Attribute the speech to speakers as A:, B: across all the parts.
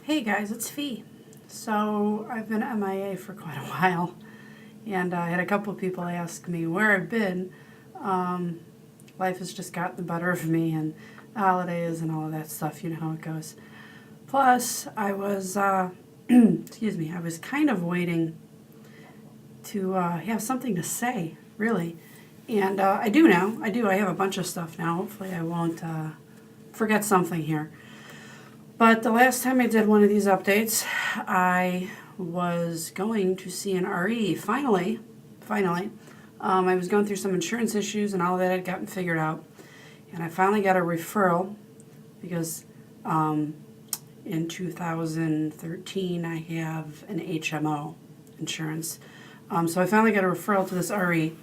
A: Hey guys, it's Fee. So I've been MIA for quite a while, and I had a couple of people ask me where I've been. Life has just gotten the better of me, and the holidays and all of that stuff, you know how it goes. Plus, I was, excuse me, I was kind of waiting to have something to say, really. And I do now. I have a bunch of stuff now. Hopefully I won't forget something here. But the last time I did one of these updates, I was going to see an RE. Finally. I was going through some insurance issues and all of that had gotten figured out. And I finally got a referral because in 2013 I have an HMO insurance. So I finally got a referral to this RE.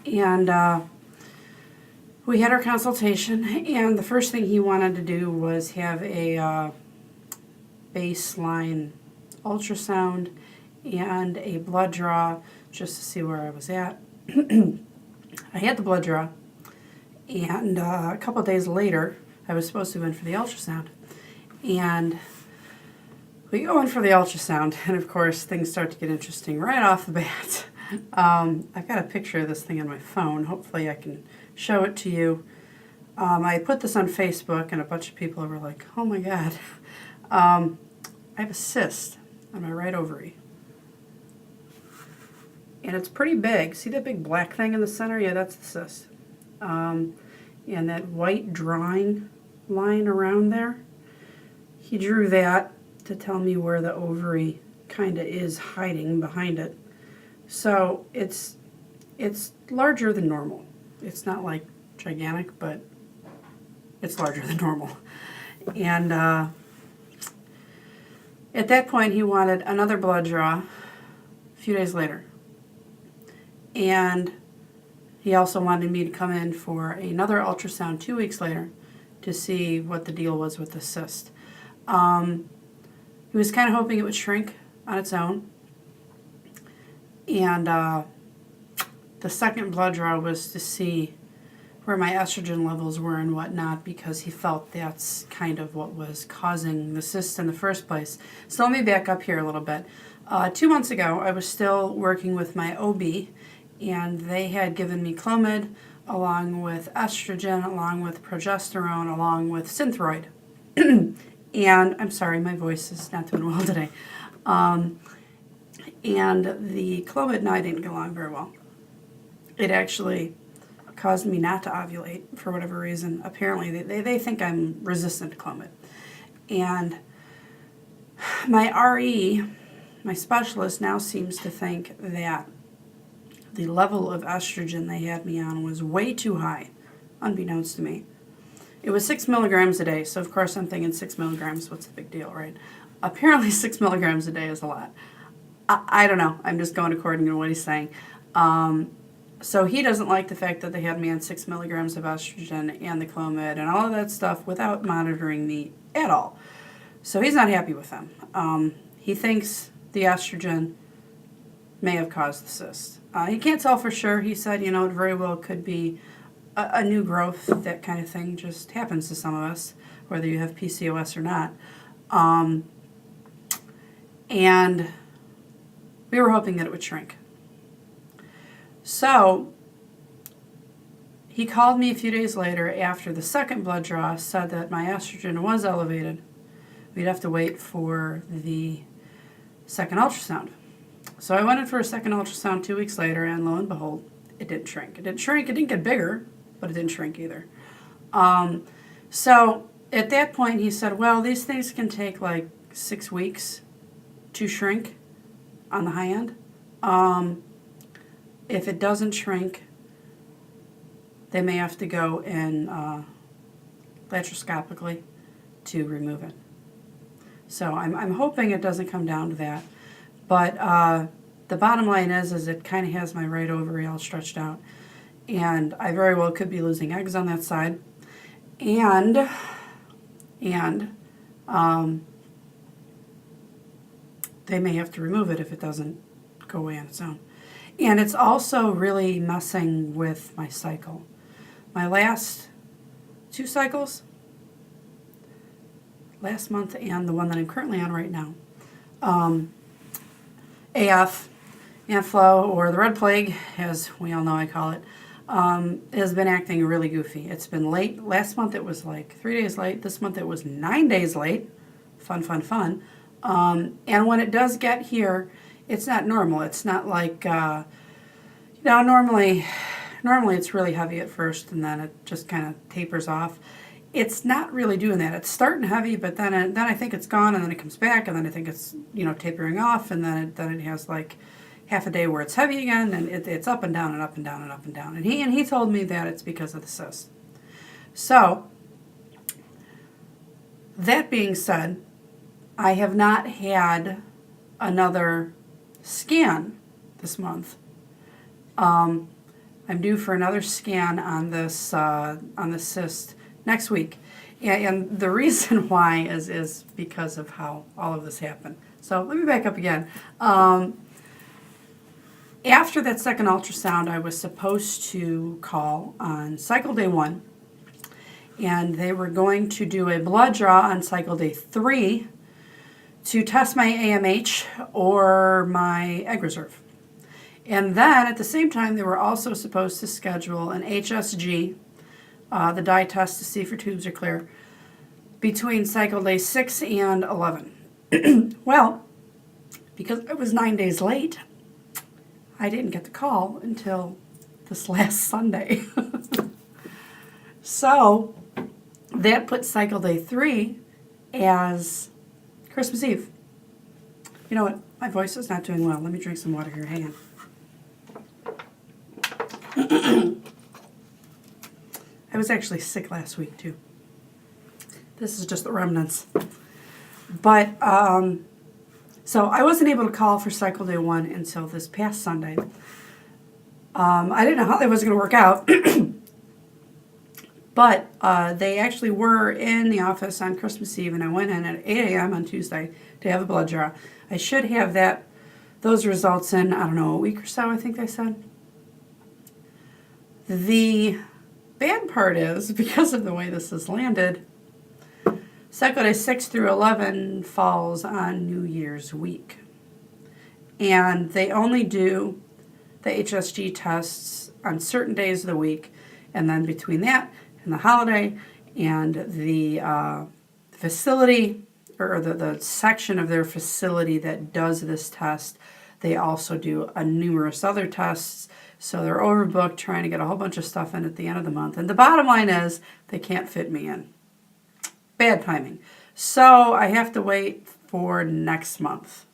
A: And we had our consultation, and the first thing he wanted to do was have a baseline ultrasound and a blood draw just to see where I was at. I had the blood draw, and a couple of days later, I was supposed to go in for the ultrasound. And we go in for the ultrasound, and of course, things start to get interesting right off the bat. I've got a picture of this thing on my phone. Hopefully I can show it to you. I put this on Facebook, and a bunch of people were like, oh my God. I have a cyst on my right ovary. And it's pretty big. See that big black thing in the center? Yeah, that's the cyst. And that white drawing line around there, he drew that to tell me where the ovary kind of is hiding behind it. So it's larger than normal. It's not like gigantic, but it's larger than normal. And at that point, he wanted another blood draw a few days later. And he also wanted me to come in for another ultrasound 2 weeks later to see what the deal was with the cyst. He was kind of hoping it would shrink on its own. And the second blood draw was to see where my estrogen levels were and whatnot, because he felt that's kind of what was causing the cyst in the first place. So let me back up here a little bit. 2 months ago, I was still working with my OB, and they had given me Clomid along with estrogen, along with progesterone, along with Synthroid. And I'm sorry, my voice is not doing well today. And the Clomid and I didn't get along very well. It actually caused me not to ovulate for whatever reason. Apparently, they think I'm resistant to Clomid. And my RE, my specialist, now seems to think that the level of estrogen they had me on was way too high, unbeknownst to me. It was 6 milligrams a day, so of course I'm thinking 6 milligrams, what's the big deal, right? Apparently 6 milligrams a day is a lot. I don't know. I'm just going according to what he's saying. So he doesn't like the fact that they had me on 6 milligrams of estrogen and the Clomid and all of that stuff without monitoring me at all. So he's not happy with them. He thinks the estrogen may have caused the cyst. He can't tell for sure. He said, you know, it very well could be a new growth. That kind of thing just happens to some of us, whether you have PCOS or not. And we were hoping that it would shrink. So he called me a few days later after the second blood draw, said that my estrogen was elevated. We'd have to wait for the second ultrasound. So I went in for a second ultrasound 2 weeks later, and lo and behold, it didn't shrink. It didn't shrink. It didn't get bigger, but it didn't shrink either. So at that point, he said, well, these things can take like 6 weeks to shrink on the high end. If it doesn't shrink, they may have to go in laparoscopically to remove it. So I'm hoping it doesn't come down to that. But the bottom line is it kind of has my right ovary all stretched out. And I very well could be losing eggs on that side. And they may have to remove it if it doesn't go away on its own. And it's also really messing with my cycle. My last 2 cycles, last month and the one that I'm currently on right now. AF, ant flu, or the red plague, as we all know I call it, has been acting really goofy. It's been late. Last month it was like 3 days late. This month it was 9 days late. Fun, fun, fun. And when it does get here, it's not normal. It's not like, normally it's really heavy at first and then it just kind of tapers off. It's not really doing that. It's starting heavy, but then I think it's gone, and then it comes back, and then I think it's tapering off, and then it has like half a day where it's heavy again, and it's up and down and up and down and up and down. And he told me that it's because of the cyst. So that being said, I have not had another scan this month. I'm due for another scan on this cyst next week, and the reason why is because of how all of this happened. So let me back up again. After that second ultrasound, I was supposed to call on cycle day 1, and they were going to do a blood draw on cycle day 3 to test my AMH or my egg reserve. And then at the same time, they were also supposed to schedule an HSG, the dye test to see if your tubes are clear, between cycle day 6 and 11. Well, because I was 9 days late, I didn't get the call until this last Sunday. So that put cycle day 3 as Christmas Eve. You know what? My voice is not doing well. Let me drink some water here. Hang on. I was actually sick last week too. This is just the remnants. But, so I wasn't able to call for cycle day 1 until this past Sunday. I didn't know how that was going to work out. But they actually were in the office on Christmas Eve, and I went in at 8 a.m. on Tuesday to have a blood draw. I should have those results in, I don't know, a week or so, I think they said. The bad part is, because of the way this has landed, cycle day 6 through 11 falls on New Year's week. And they only do the HSG tests on certain days of the week, and then between that and the holiday and the facility, or the section of their facility that does this test, they also do numerous other tests. So they're overbooked trying to get a whole bunch of stuff in at the end of the month. And the bottom line is they can't fit me in. Bad timing. So I have to wait for next month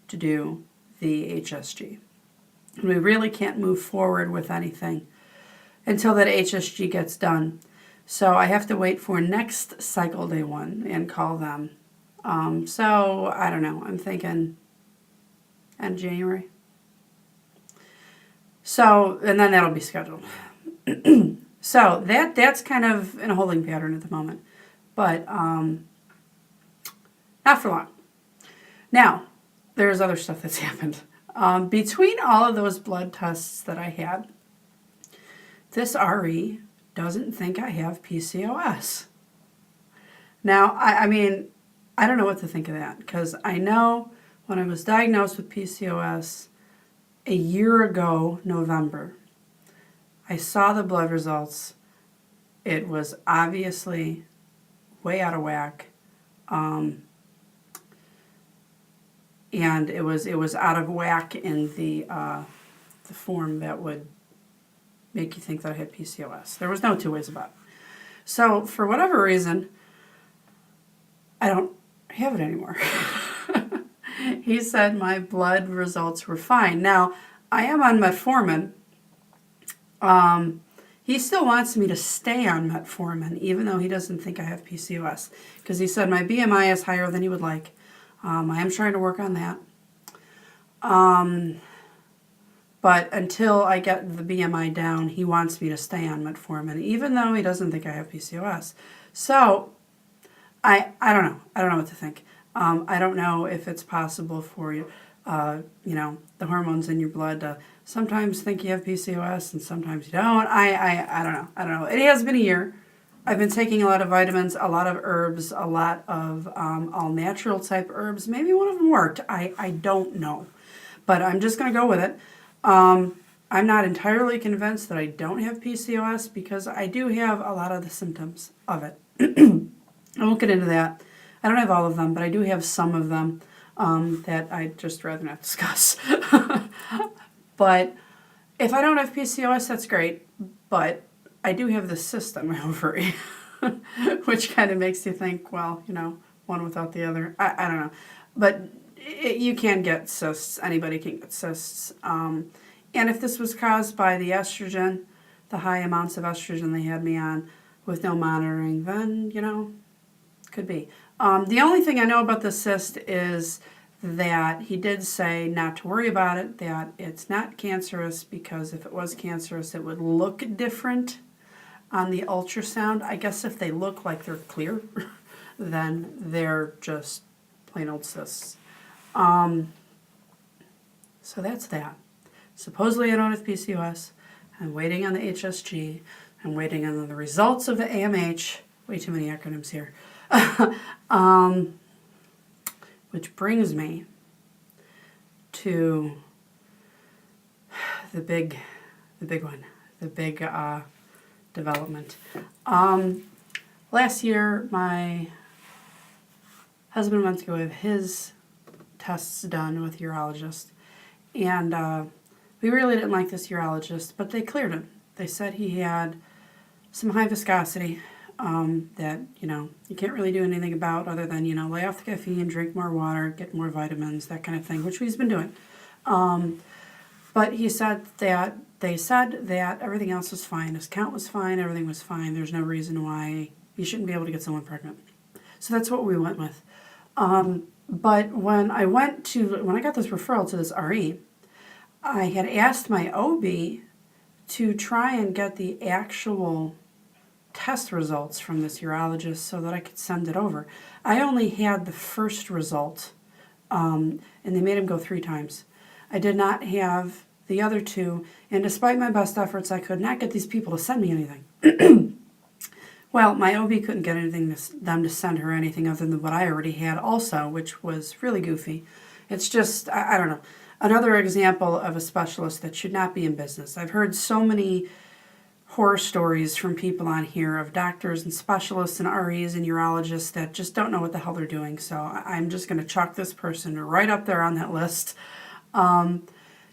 A: to do the HSG. And we really can't move forward with anything until that HSG gets done. So I have to wait for next cycle day 1 and call them. So I don't know. I'm thinking end of January. So, and then that'll be scheduled. So that's kind of in a holding pattern at the moment. But not for long. Now, there's other stuff that's happened. Between all of those blood tests that I had, this RE doesn't think I have PCOS. Now, I mean, I don't know what to think of that, because I know when I was diagnosed with PCOS a year ago, November, I saw the blood results. It was obviously way out of whack. And it was out of whack in the form that would make you think that I had PCOS. There was no two ways about it. So for whatever reason, I don't have it anymore. He said my blood results were fine. Now, I am on metformin. He still wants me to stay on metformin, even though he doesn't think I have PCOS, because he said my BMI is higher than he would like. I am trying to work on that. But until I get the BMI down, he wants me to stay on metformin, even though he doesn't think I have PCOS. So, I don't know. I don't know what to think. I don't know if it's possible for you, the hormones in your blood to sometimes think you have PCOS and sometimes you don't. I don't know. I don't know. It has been a year. I've been taking a lot of vitamins, a lot of herbs, a lot of all natural type herbs. Maybe one of them worked. I don't know. But I'm just going to go with it. I'm not entirely convinced that I don't have PCOS because I do have a lot of the symptoms of it. I won't get into that. I don't have all of them, but I do have some of them that I'd just rather not discuss. But if I don't have PCOS, that's great. But I do have the cyst on my ovary, which kind of makes you think, well, you know, one without the other. I don't know. But you can get cysts. Anybody can get cysts. And if this was caused by the estrogen, the high amounts of estrogen they had me on with no monitoring, then, you know, could be. The only thing I know about the cyst is that he did say not to worry about it, that it's not cancerous, because if it was cancerous, it would look different on the ultrasound. I guess if they look like they're clear, then they're just plain old cysts. So that's that. Supposedly I don't have PCOS. I'm waiting on the HSG. I'm waiting on the results of the AMH. Way too many acronyms here. Which brings me to the big one, the big development. Last year, my husband went to go have his tests done with a urologist, and we really didn't like this urologist, but they cleared him. They said he had some high viscosity that, you know, you can't really do anything about other than, you know, lay off the caffeine, drink more water, get more vitamins, that kind of thing, which he's been doing. But he said that they said that everything else was fine. His count was fine. Everything was fine. There's no reason why you shouldn't be able to get someone pregnant. So that's what we went with. But when I got this referral to this RE, I had asked my OB to try and get the actual test results from this urologist so that I could send it over. I only had the first result, and they made him go 3 times. I did not have the other 2, and despite my best efforts, I could not get these people to send me anything. Well, my OB couldn't get them to send her anything other than what I already had also, which was really goofy. It's just, I don't know, another example of a specialist that should not be in business. I've heard so many horror stories from people on here of doctors and specialists and REs and urologists that just don't know what the hell they're doing. So I'm just going to chalk this person right up there on that list.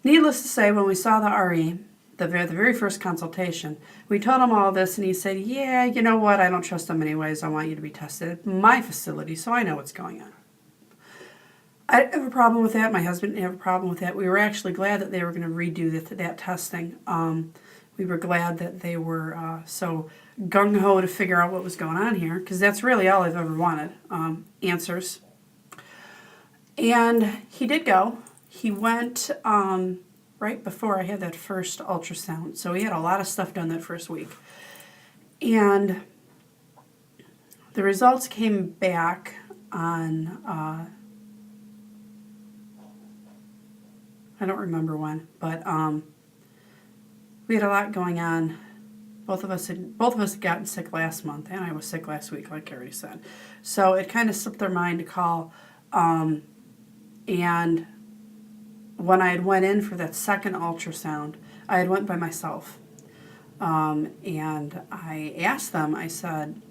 A: Needless to say, when we saw the RE, the very first consultation, we told him all this, and he said, yeah, you know what, I don't trust them anyways. I want you to be tested at my facility so I know what's going on. I didn't have a problem with that. My husband didn't have a problem with that. We were actually glad that they were going to redo that testing. We were glad that they were so gung-ho to figure out what was going on here, because that's really all I've ever wanted, answers. And he did go. He went right before I had that first ultrasound, so he had a lot of stuff done that first week. And the results came back on, I don't remember when, but we had a lot going on. Both of us had gotten sick last month, and I was sick last week, like I already said. So it kind of slipped their mind to call. And when I had went in for that second ultrasound, I had went by myself. And I asked them, I said,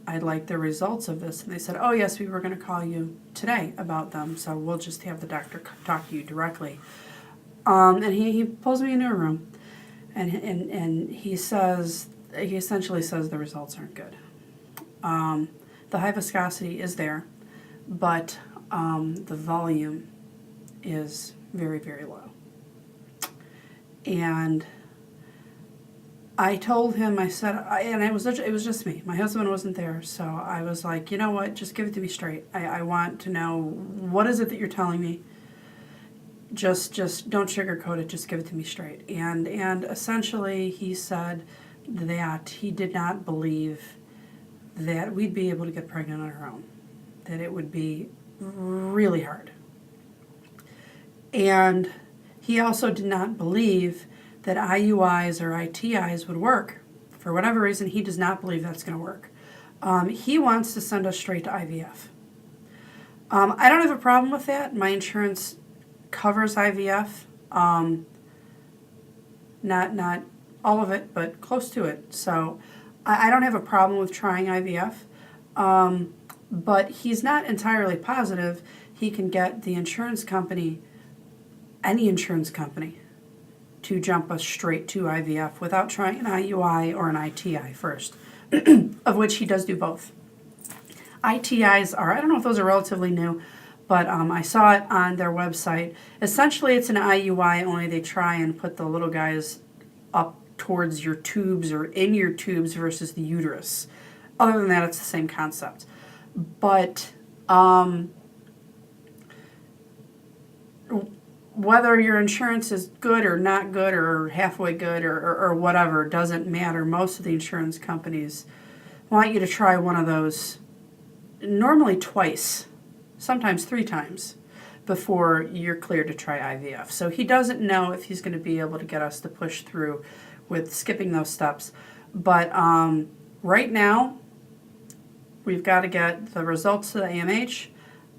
A: I'd like the results of this. And they said, oh, yes, we were going to call you today about them, so we'll just have the doctor talk to you directly. And he pulls me into a room. And he essentially says the results aren't good. The high viscosity is there, but the volume is very, very low. And I told him, I said, and it was just me. My husband wasn't there, so I was like, you know what, just give it to me straight. I want to know, what is it that you're telling me? Just don't sugarcoat it, just give it to me straight. And essentially he said that he did not believe that we'd be able to get pregnant on our own, that it would be really hard. And he also did not believe that IUIs or ITIs would work. For whatever reason, he does not believe that's going to work. He wants to send us straight to IVF. I don't have a problem with that. My insurance covers IVF. Not all of it, but close to it. So I don't have a problem with trying IVF. But he's not entirely positive he can get the insurance company, any insurance company, to jump us straight to IVF without trying an IUI or an ITI first, of which he does do both. ITIs are, I don't know if those are relatively new, but I saw it on their website. Essentially, it's an IUI, only they try and put the little guys up towards your tubes or in your tubes versus the uterus. Other than that, it's the same concept. But whether your insurance is good or not good or halfway good or whatever, doesn't matter. Most of the insurance companies want you to try one of those, normally twice, sometimes 3 times, before you're cleared to try IVF. So he doesn't know if he's going to be able to get us to push through with skipping those steps. But right now, we've got to get the results to the AMH.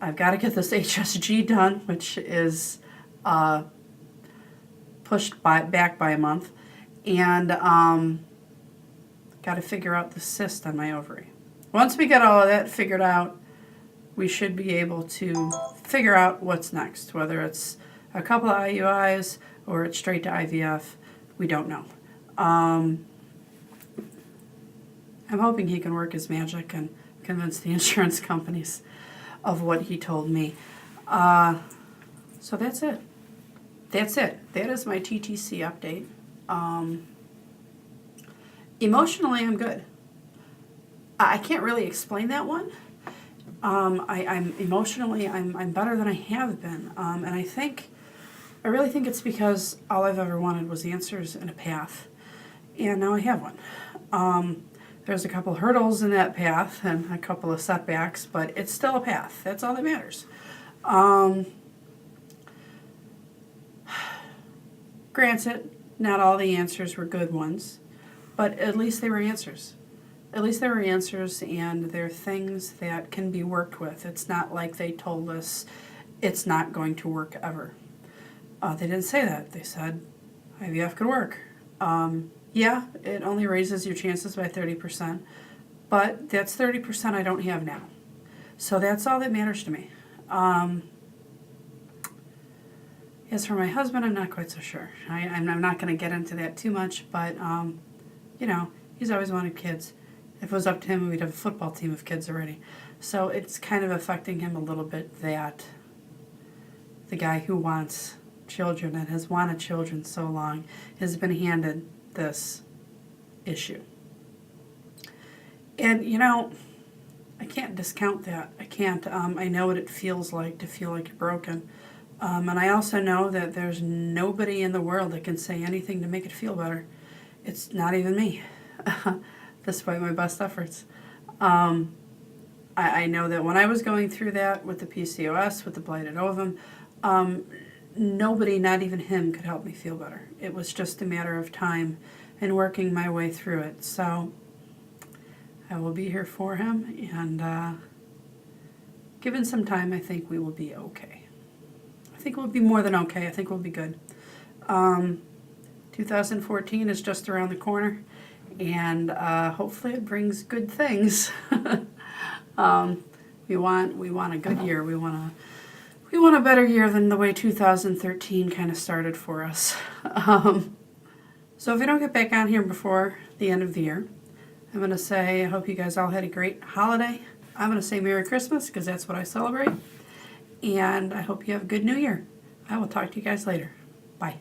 A: I've got to get this HSG done, which is pushed back by a month. And got to figure out the cyst on my ovary. Once we get all of that figured out, we should be able to figure out what's next, whether it's a couple of IUIs or it's straight to IVF. We don't know. I'm hoping he can work his magic and convince the insurance companies of what he told me. So that's it. That's it. That is my TTC update. Emotionally, I'm good. I can't really explain that one. I'm emotionally, I'm better than I have been. And I really think it's because all I've ever wanted was answers and a path. And now I have one. There's a couple hurdles in that path and a couple of setbacks, but it's still a path. That's all that matters. Granted, not all the answers were good ones, but at least they were answers. At least there were answers, and they're things that can be worked with. It's not like they told us it's not going to work ever. They didn't say that. They said IVF could work. Yeah, it only raises your chances by 30%, but that's 30% I don't have now. So that's all that matters to me. As for my husband, I'm not quite so sure. I'm not going to get into that too much, but, you know, he's always wanted kids. If it was up to him, we'd have a football team of kids already. So it's kind of affecting him a little bit that the guy who wants children and has wanted children so long has been handed this issue. And, you know, I can't discount that. I can't. I know what it feels like to feel like you're broken. And I also know that there's nobody in the world that can say anything to make it feel better. It's not even me, despite my best efforts. I know that when I was going through that with the PCOS, with the blighted ovum, nobody, not even him, could help me feel better. It was just a matter of time and working my way through it. So I will be here for him, and given some time, I think we will be okay. I think we'll be more than okay. I think we'll be good. 2014 is just around the corner, and hopefully it brings good things. We want a good year. We want a better year than the way 2013 kind of started for us. So if we don't get back on here before the end of the year, I'm going to say I hope you guys all had a great holiday. I'm going to say Merry Christmas because that's what I celebrate. And I hope you have a good New Year. I will talk to you guys later. Bye.